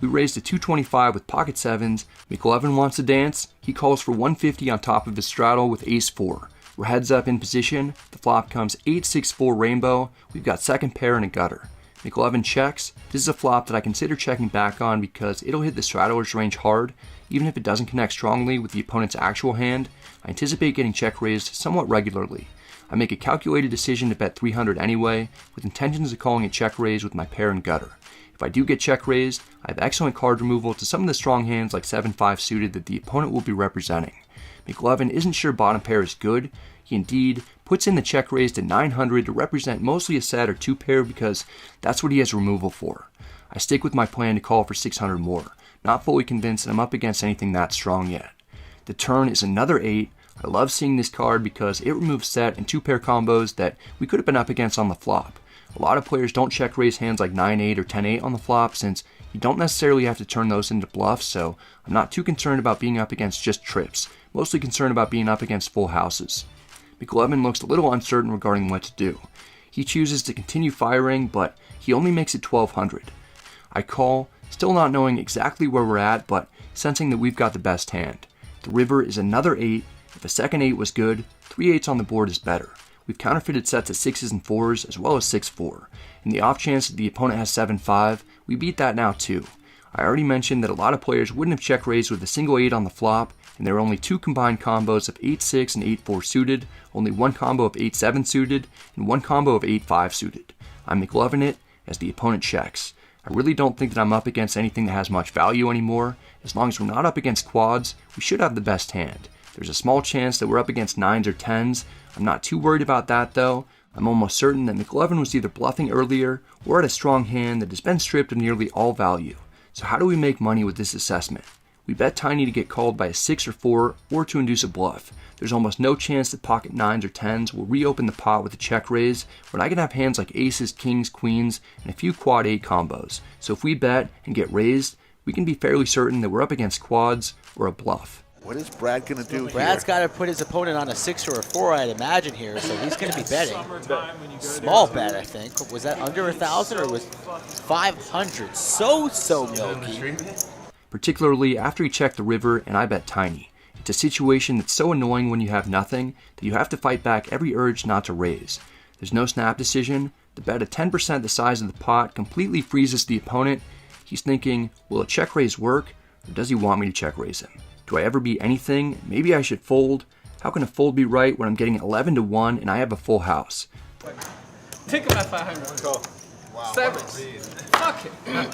We raised to 225 with pocket sevens. McLovin wants to dance. He calls for 150 on top of his straddle with ace-4. We're heads up in position. The flop comes 8-6-4 rainbow. We've got second pair and a gutter. McLovin checks. This is a flop that I consider checking back on because it'll hit the straddler's range hard, even if it doesn't connect strongly with the opponent's actual hand. I anticipate getting check raised somewhat regularly. I make a calculated decision to bet 300 anyway, with intentions of calling a check raise with my pair and gutter. If I do get check raised, I have excellent card removal to some of the strong hands like 7-5 suited that the opponent will be representing. McLovin isn't sure bottom pair is good. He indeed puts in the check raise to 900 to represent mostly a set or two pair because that's what he has removal for. I stick with my plan to call for 600 more, not fully convinced that I'm up against anything that strong yet. The turn is another 8. I love seeing this card because it removes set and two pair combos that we could have been up against on the flop. A lot of players don't check raise hands like 9-8 or 10-8 on the flop since you don't necessarily have to turn those into bluffs, so I'm not too concerned about being up against just trips, mostly concerned about being up against full houses. McLovin looks a little uncertain regarding what to do. He chooses to continue firing, but he only makes it 1200. I call, still not knowing exactly where we're at, but sensing that we've got the best hand. The river is another 8. If a second 8 was good, 3 8s on the board is better. We've counterfeited sets of 6s and 4s as well as 6-4. In the off chance that the opponent has 7-5, we beat that now too. I already mentioned that a lot of players wouldn't have check raised with a single 8 on the flop, and there are only 2 combined combos of 8-6 and 8-4 suited, only 1 combo of 8-7 suited, and 1 combo of 8-5 suited. I'm McLovin it as the opponent checks. I really don't think that I'm up against anything that has much value anymore. As long as we're not up against quads, we should have the best hand. There's a small chance that we're up against 9s or 10s. I'm not too worried about that though. I'm almost certain that McLovin was either bluffing earlier or at a strong hand that has been stripped of nearly all value. So how do we make money with this assessment? We bet tiny to get called by a 6 or 4 or to induce a bluff. There's almost no chance that pocket 9s or 10s will reopen the pot with a check raise when I can have hands like aces, kings, queens, and a few quad 8 combos. So if we bet and get raised, we can be fairly certain that we're up against quads or a bluff. What is Brad going to do here? Brad's got to put his opponent on a 6 or a 4, I'd imagine here, so he's going to be betting. Small bet, I think. Was that under 1,000 or was 500? So milky. Particularly after he checked the river and I bet tiny. It's a situation that's so annoying when you have nothing that you have to fight back every urge not to raise. There's no snap decision. The bet at 10% the size of the pot completely freezes the opponent. He's thinking, will a check raise work, or does he want me to check raise him? Do I ever beat anything? Maybe I should fold. How can a fold be right when I'm getting 11-1 and I have a full house? Think about 500. Go. Wow. 7. Fuck it.